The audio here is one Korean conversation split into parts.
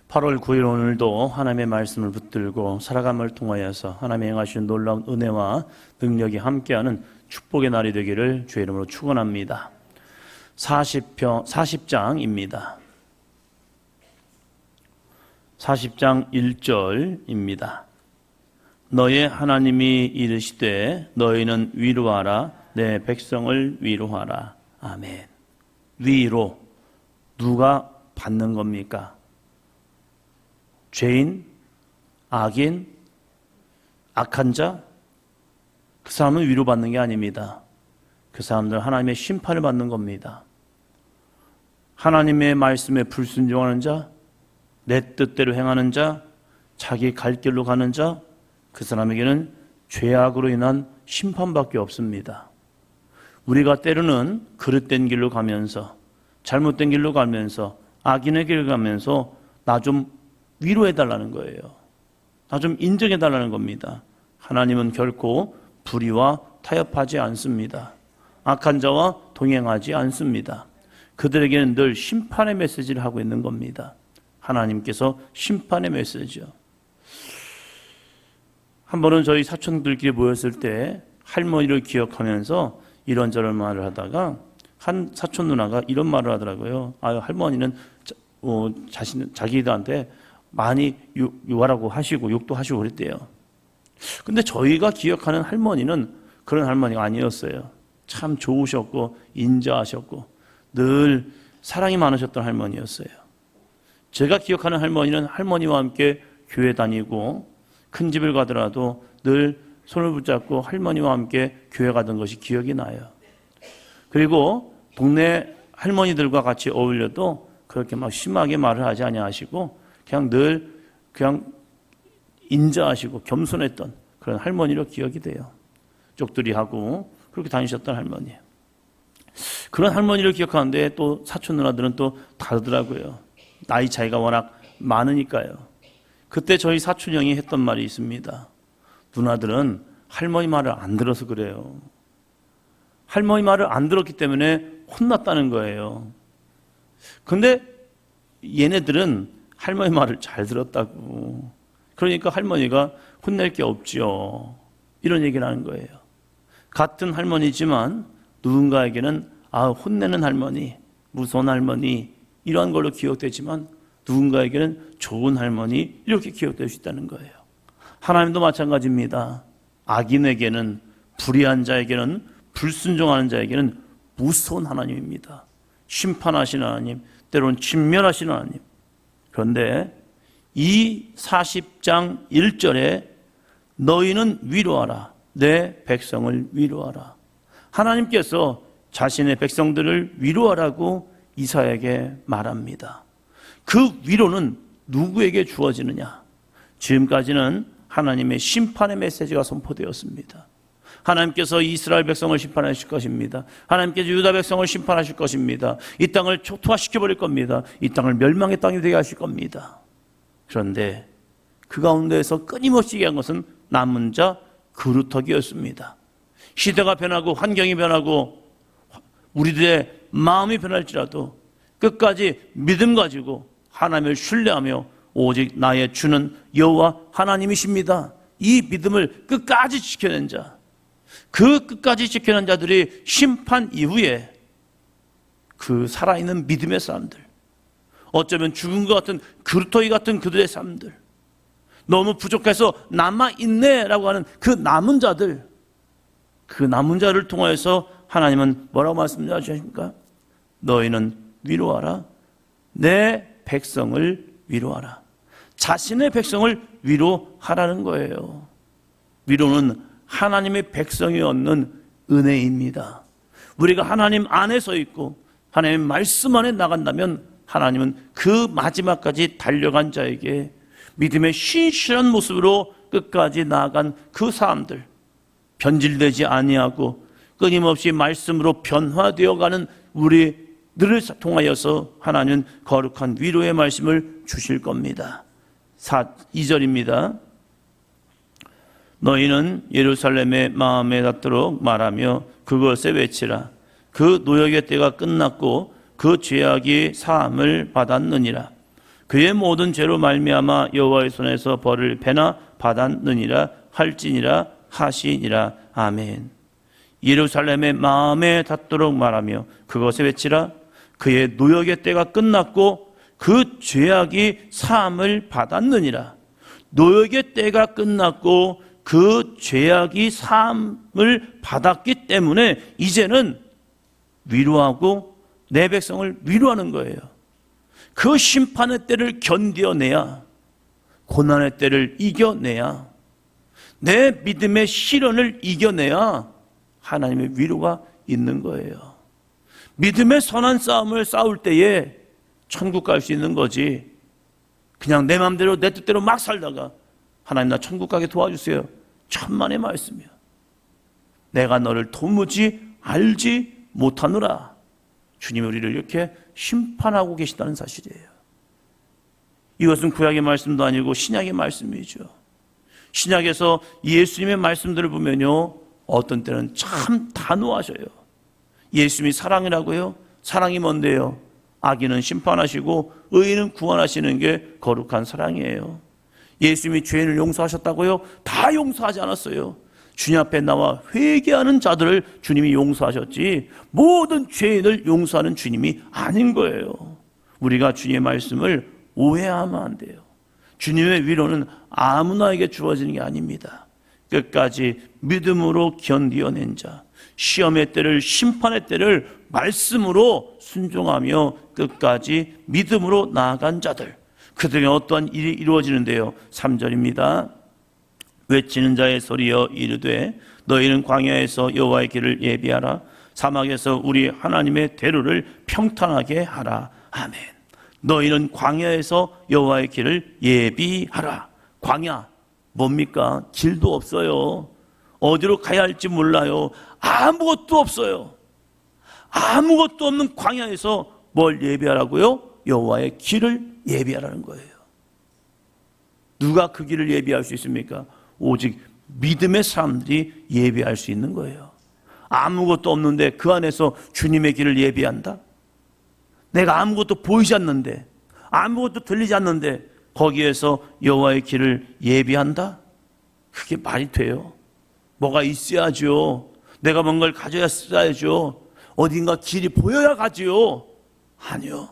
8월 9일 오늘도 하나님의 말씀을 붙들고 살아감을 통하여서 하나님의 행하신 놀라운 은혜와 능력이 함께하는 축복의 날이 되기를 주의 이름으로 축원합니다. 40장입니다. 40장 1절입니다. 너의 하나님이 이르시되 너희는 위로하라 내 백성을 위로하라. 아멘. 위로 누가 받는 겁니까? 죄인, 악인, 악한 자, 그 사람은 위로받는 게 아닙니다. 그 사람들은 하나님의 심판을 받는 겁니다. 하나님의 말씀에 불순종하는 자, 내 뜻대로 행하는 자, 자기 갈 길로 가는 자, 그 사람에게는 죄악으로 인한 심판밖에 없습니다. 우리가 때로는 그릇된 길로 가면서, 잘못된 길로 가면서, 악인의 길을 가면서 나 좀 위로해달라는 거예요. 나 좀 인정해달라는 겁니다. 하나님은 결코 불의와 타협하지 않습니다. 악한 자와 동행하지 않습니다. 그들에게는 늘 심판의 메시지를 하고 있는 겁니다. 하나님께서 심판의 메시지요. 한 번은 저희 사촌들끼리 모였을 때 할머니를 기억하면서 이런저런 말을 하다가 한 사촌 누나가 이런 말을 하더라고요. 할머니는 자기들한테 많이 유하라고 하시고 욕도 하시고 그랬대요. 근데 저희가 기억하는 할머니는 그런 할머니가 아니었어요. 참 좋으셨고 인자하셨고 늘 사랑이 많으셨던 할머니였어요. 제가 기억하는 할머니는 할머니와 함께 교회 다니고 큰 집을 가더라도 늘 손을 붙잡고 할머니와 함께 교회 가던 것이 기억이 나요. 그리고 동네 할머니들과 같이 어울려도 그렇게 막 심하게 말을 하지 아니하시고 그냥 늘 인자하시고 겸손했던 그런 할머니로 기억이 돼요. 쪽두리하고 그렇게 다니셨던 할머니예요. 그런 할머니를 기억하는데 또 사촌 누나들은 또 다르더라고요. 나이 차이가 워낙 많으니까요. 그때 저희 사촌 형이 했던 말이 있습니다. 누나들은 할머니 말을 안 들어서 그래요. 할머니 말을 안 들었기 때문에 혼났다는 거예요. 근데 얘네들은 할머니 말을 잘 들었다고. 그러니까 할머니가 혼낼 게 없지요. 이런 얘기를 하는 거예요. 같은 할머니지만 누군가에게는 혼내는 할머니, 무서운 할머니 이러한 걸로 기억되지만 누군가에게는 좋은 할머니 이렇게 기억될 수 있다는 거예요. 하나님도 마찬가지입니다. 악인에게는, 불의한 자에게는, 불순종하는 자에게는 무서운 하나님입니다. 심판하시는 하나님, 때로는 진멸하시는 하나님. 그런데 이 40장 1절에 너희는 위로하라 내 백성을 위로하라. 하나님께서 자신의 백성들을 위로하라고 이사야에게 말합니다. 그 위로는 누구에게 주어지느냐? 지금까지는 하나님의 심판의 메시지가 선포되었습니다. 하나님께서 이스라엘 백성을 심판하실 것입니다. 하나님께서 유다 백성을 심판하실 것입니다. 이 땅을 초토화시켜버릴 겁니다. 이 땅을 멸망의 땅이 되게 하실 겁니다. 그런데 그 가운데에서 끊임없이 얘기한 것은 남은 자 그루터기였습니다. 시대가 변하고 환경이 변하고 우리들의 마음이 변할지라도 끝까지 믿음 가지고 하나님을 신뢰하며 오직 나의 주는 여호와 하나님이십니다. 이 믿음을 끝까지 지켜낸 자, 그 끝까지 지켜낸 자들이 심판 이후에 그 살아있는 믿음의 사람들, 어쩌면 죽은 것 같은 그루터기 같은 그들의 삶들, 너무 부족해서 남아있네라고 하는 그 남은 자들, 그 남은 자를 통하여서 하나님은 뭐라고 말씀하십니까? 너희는 위로하라 내 백성을 위로하라. 자신의 백성을 위로하라는 거예요. 위로는 하나님의 백성이 얻는 은혜입니다. 우리가 하나님 안에 서 있고 하나님의 말씀 안에 나간다면 하나님은 그 마지막까지 달려간 자에게 믿음의 신실한 모습으로 끝까지 나아간 그 사람들, 변질되지 아니하고 끊임없이 말씀으로 변화되어가는 우리들을 통하여서 하나님은 거룩한 위로의 말씀을 주실 겁니다. 2절입니다. 너희는 예루살렘의 마음에 닿도록 말하며 그것에 외치라. 그 노역의 때가 끝났고 그 죄악이 사함을 받았느니라. 그의 모든 죄로 말미암아 여호와의 손에서 벌을 배나 받았느니라 할지니라 하시니라. 아멘. 예루살렘의 마음에 닿도록 말하며 그것에 외치라. 그의 노역의 때가 끝났고 그 죄악이 사함을 받았느니라. 노역의 때가 끝났고 그 죄악이 사함을 받았기 때문에 이제는 위로하고 내 백성을 위로하는 거예요. 그 심판의 때를 견뎌내야, 고난의 때를 이겨내야, 내 믿음의 시련을 이겨내야 하나님의 위로가 있는 거예요. 믿음의 선한 싸움을 싸울 때에 천국 갈 수 있는 거지, 그냥 내 마음대로 내 뜻대로 막 살다가 하나님 나 천국 가게 도와주세요, 천만의 말씀이야. 내가 너를 도무지 알지 못하노라. 주님이 우리를 이렇게 심판하고 계시다는 사실이에요. 이것은 구약의 말씀도 아니고 신약의 말씀이죠. 신약에서 예수님의 말씀들을 보면요, 어떤 때는 참 단호하셔요. 예수님이 사랑이라고요? 사랑이 뭔데요? 악인은 심판하시고 의인은 구원하시는 게 거룩한 사랑이에요. 예수님이 죄인을 용서하셨다고요? 다 용서하지 않았어요. 주님 앞에 나와 회개하는 자들을 주님이 용서하셨지 모든 죄인을 용서하는 주님이 아닌 거예요. 우리가 주님의 말씀을 오해하면 안 돼요. 주님의 위로는 아무나에게 주어지는 게 아닙니다. 끝까지 믿음으로 견디어낸 자, 시험의 때를, 심판의 때를 말씀으로 순종하며 끝까지 믿음으로 나아간 자들, 그들에게 어떠한 일이 이루어지는데요. 3절입니다. 외치는 자의 소리여 이르되 너희는 광야에서 여호와의 길을 예비하라. 사막에서 우리 하나님의 대로를 평탄하게 하라. 아멘. 너희는 광야에서 여호와의 길을 예비하라. 광야 뭡니까? 길도 없어요. 어디로 가야 할지 몰라요. 아무것도 없어요. 아무것도 없는 광야에서 뭘 예비하라고요? 여호와의 길을 예비하라는 거예요. 누가 그 길을 예비할 수 있습니까? 오직 믿음의 사람들이 예비할 수 있는 거예요. 아무것도 없는데 그 안에서 주님의 길을 예비한다? 내가 아무것도 보이지 않는데, 아무것도 들리지 않는데 거기에서 여호와의 길을 예비한다? 그게 말이 돼요? 뭐가 있어야죠. 내가 뭔가를 가져야죠. 어딘가 길이 보여야 가지요. 아니요.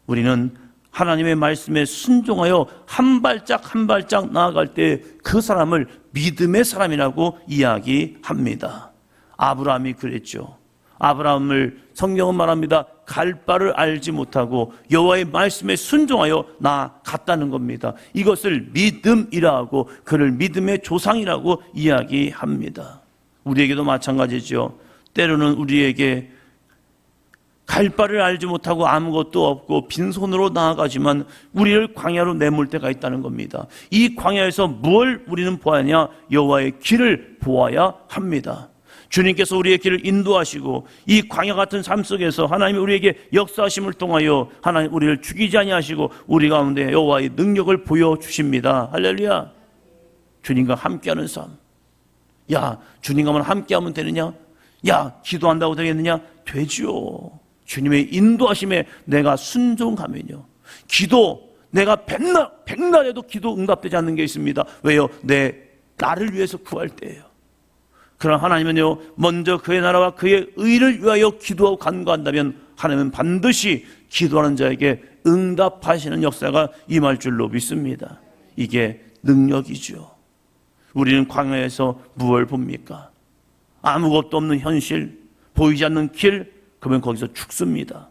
우리는 하나님의 말씀에 순종하여 한 발짝 한 발짝 나아갈 때 그 사람을 믿음의 사람이라고 이야기합니다. 아브라함이 그랬죠. 아브라함을 성경은 말합니다. 갈 바를 알지 못하고 여호와의 말씀에 순종하여 나아갔다는 겁니다. 이것을 믿음이라 하고 그를 믿음의 조상이라고 이야기합니다. 우리에게도 마찬가지죠. 때로는 우리에게 갈 바를 알지 못하고 아무것도 없고 빈손으로 나아가지만 우리를 광야로 내몰 때가 있다는 겁니다. 이 광야에서 뭘 우리는 보아야? 여호와의 길을 보아야 합니다. 주님께서 우리의 길을 인도하시고 이 광야 같은 삶 속에서 하나님이 우리에게 역사하심을 통하여 하나님 우리를 죽이지 아니하시고 우리 가운데 여호와의 능력을 보여주십니다. 할렐루야. 주님과 함께하는 삶. 야, 주님과만 함께하면 되느냐? 야, 기도한다고 되겠느냐? 되죠. 주님의 인도하심에 내가 순종하면요, 기도, 내가 백날 해도 기도 응답되지 않는 게 있습니다. 왜요? 나를 위해서 구할 때예요. 그러나 하나님은요, 먼저 그의 나라와 그의 의를 위하여 기도하고 간구한다면 하나님은 반드시 기도하는 자에게 응답하시는 역사가 임할 줄로 믿습니다. 이게 능력이죠. 우리는 광야에서 무엇을 봅니까? 아무것도 없는 현실, 보이지 않는 길, 그러면 거기서 죽습니다.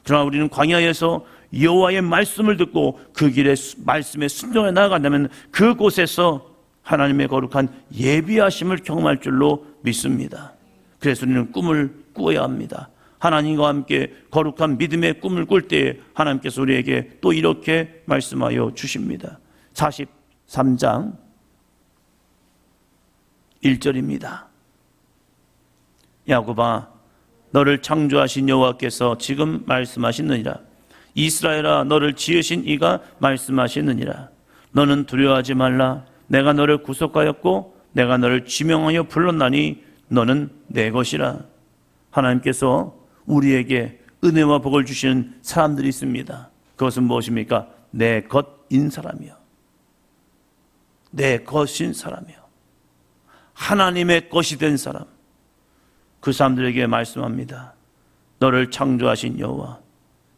그러나 우리는 광야에서 여호와의 말씀을 듣고 그 길의 말씀에 순종해 나아간다면 그곳에서 하나님의 거룩한 예비하심을 경험할 줄로 믿습니다. 그래서 우리는 꿈을 꾸어야 합니다. 하나님과 함께 거룩한 믿음의 꿈을 꿀 때에 하나님께서 우리에게 또 이렇게 말씀하여 주십니다. 43장 1절입니다. 야곱아, 너를 창조하신 여호와께서 지금 말씀하시느니라. 이스라엘아, 너를 지으신 이가 말씀하시느니라. 너는 두려워하지 말라. 내가 너를 구속하였고 내가 너를 지명하여 불렀나니 너는 내 것이라. 하나님께서 우리에게 은혜와 복을 주시는 사람들이 있습니다. 그것은 무엇입니까? 내 것인 사람이요, 내 것인 사람이요, 하나님의 것이 된 사람, 그 사람들에게 말씀합니다. 너를 창조하신 여호와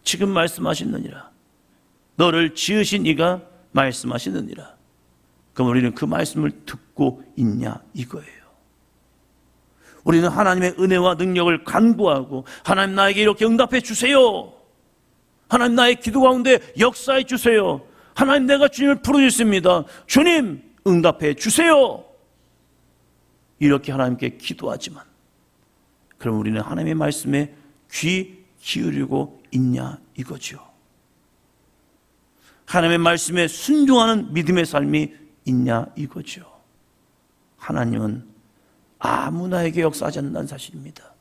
지금 말씀하시느니라. 너를 지으신 이가 말씀하시느니라. 그럼 우리는 그 말씀을 듣고 있냐 이거예요. 우리는 하나님의 은혜와 능력을 간구하고, 하나님 나에게 이렇게 응답해 주세요, 하나님 나의 기도 가운데 역사해 주세요, 하나님 내가 주님을 부르짖습니다, 주님 응답해 주세요, 이렇게 하나님께 기도하지만, 그럼 우리는 하나님의 말씀에 귀 기울이고 있냐 이거죠. 하나님의 말씀에 순종하는 믿음의 삶이 있냐 이거죠. 하나님은 아무나에게 역사하지 않는다는 사실입니다.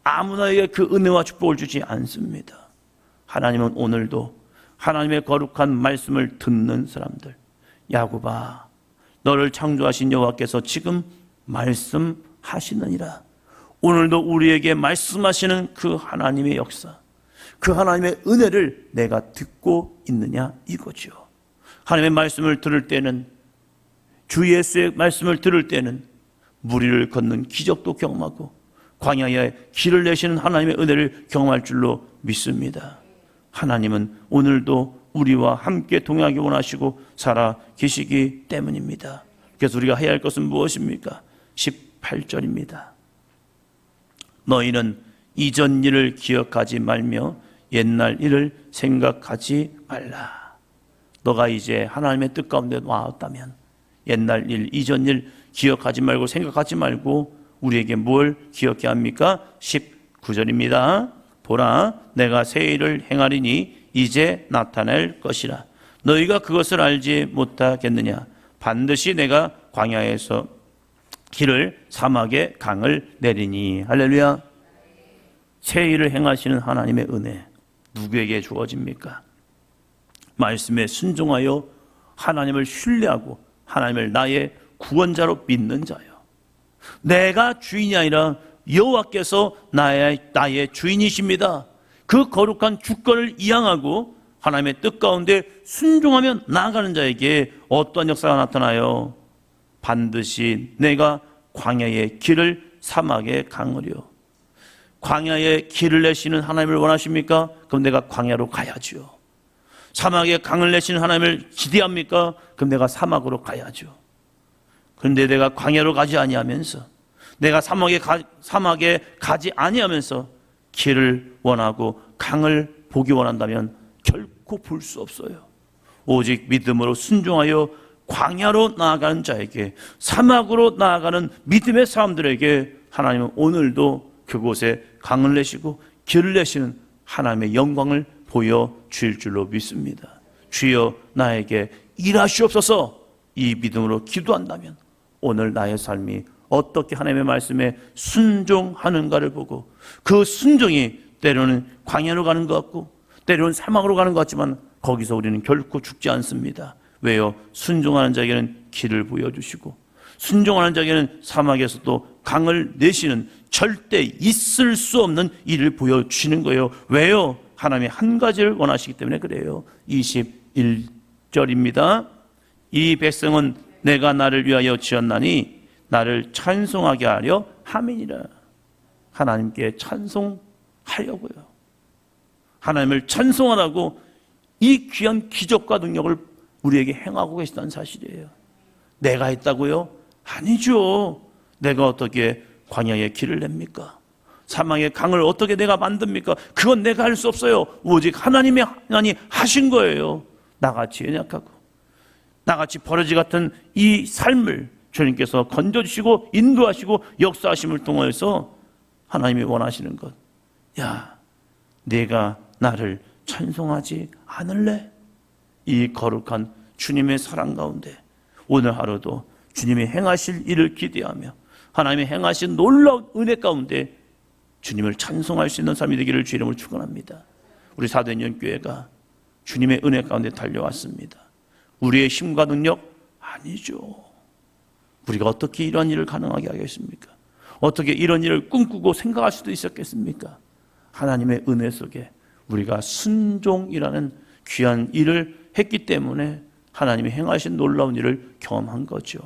아무나에게 그 은혜와 축복을 주지 않습니다. 하나님은 오늘도 하나님의 거룩한 말씀을 듣는 사람들, 야곱아 너를 창조하신 여호와께서 지금 말씀하시느니라. 오늘도 우리에게 말씀하시는 그 하나님의 역사, 그 하나님의 은혜를 내가 듣고 있느냐 이거죠. 하나님의 말씀을 들을 때는, 주 예수의 말씀을 들을 때는 무리를 걷는 기적도 경험하고 광야에 길을 내시는 하나님의 은혜를 경험할 줄로 믿습니다. 하나님은 오늘도 우리와 함께 동행하기 원하시고 살아 계시기 때문입니다. 그래서 우리가 해야 할 것은 무엇입니까? 18절입니다. 너희는 이전 일을 기억하지 말며 옛날 일을 생각하지 말라. 너가 이제 하나님의 뜻 가운데 나왔다면 옛날 일, 이전 일 기억하지 말고 생각하지 말고 우리에게 뭘 기억해야 합니까? 19절입니다. 보라, 내가 새 일을 행하리니 이제 나타날 것이라. 너희가 그것을 알지 못하겠느냐? 반드시 내가 광야에서 길을, 사막에 강을 내리니. 할렐루야. 새 일을 행하시는 하나님의 은혜 누구에게 주어집니까? 말씀에 순종하여 하나님을 신뢰하고 하나님을 나의 구원자로 믿는 자요. 내가 주인이 아니라 여호와께서 나의 주인이십니다. 그 거룩한 주권을 이양하고 하나님의 뜻 가운데 순종하며 나아가는 자에게 어떠한 역사가 나타나요? 반드시 내가 광야의 길을, 사막의 강을요. 광야에 길을 내시는 하나님을 원하십니까? 그럼 내가 광야로 가야죠. 사막에 강을 내시는 하나님을 기대합니까? 그럼 내가 사막으로 가야죠. 그런데 내가 광야로 가지 아니하면서, 내가 사막에 가지 아니하면서 길을 원하고 강을 보기 원한다면 결코 볼 수 없어요. 오직 믿음으로 순종하여 광야로 나아가는 자에게, 사막으로 나아가는 믿음의 사람들에게 하나님은 오늘도 그곳에 강을 내시고 길을 내시는 하나님의 영광을 보여주실 줄로 믿습니다. 주여 나에게 일하시옵소서. 이 믿음으로 기도한다면 오늘 나의 삶이 어떻게 하나님의 말씀에 순종하는가를 보고, 그 순종이 때로는 광야로 가는 것 같고 때로는 사막으로 가는 것 같지만 거기서 우리는 결코 죽지 않습니다. 왜요? 순종하는 자에게는 길을 보여주시고 순종하는 자에게는 사막에서도 강을 내시는 절대 있을 수 없는 일을 보여주시는 거예요. 왜요? 하나님이 한 가지를 원하시기 때문에 그래요. 21절입니다. 이 백성은 내가 나를 위하여 지었나니 나를 찬송하게 하려 함이니라. 하나님께 찬송하려고요. 하나님을 찬송하라고 이 귀한 기적과 능력을 우리에게 행하고 계시다는 사실이에요. 내가 했다고요? 아니죠. 내가 어떻게 광야에 길을 냅니까? 사막의 강을 어떻게 내가 만듭니까? 그건 내가 할 수 없어요. 오직 하나님이 하신 거예요. 나같이 연약하고 나같이 버러지 같은 이 삶을 주님께서 건져주시고 인도하시고 역사하심을 통해서 하나님이 원하시는 것, 야, 내가 나를 찬송하지 않을래? 이 거룩한 주님의 사랑 가운데 오늘 하루도 주님이 행하실 일을 기대하며 하나님이 행하신 놀라운 은혜 가운데 주님을 찬송할 수 있는 삶이 되기를 주 이름으로 축원합니다. 우리 사도연결교회가 주님의 은혜 가운데 달려왔습니다. 우리의 힘과 능력 아니죠. 우리가 어떻게 이런 일을 가능하게 하겠습니까? 어떻게 이런 일을 꿈꾸고 생각할 수도 있었겠습니까? 하나님의 은혜 속에 우리가 순종이라는 귀한 일을 했기 때문에 하나님이 행하신 놀라운 일을 경험한 거죠.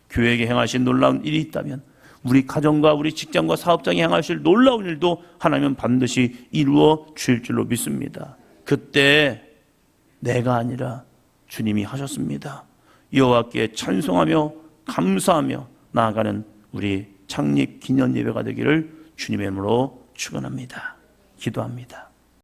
교회에게 행하신 놀라운 일이 있다면 우리 가정과 우리 직장과 사업장에 행하실 놀라운 일도 하나님은 반드시 이루어 주실 줄로 믿습니다. 그때 내가 아니라 주님이 하셨습니다. 여호와께 찬송하며 감사하며 나아가는 우리 창립 기념 예배가 되기를 주님의 이름으로 축원합니다. 기도합니다.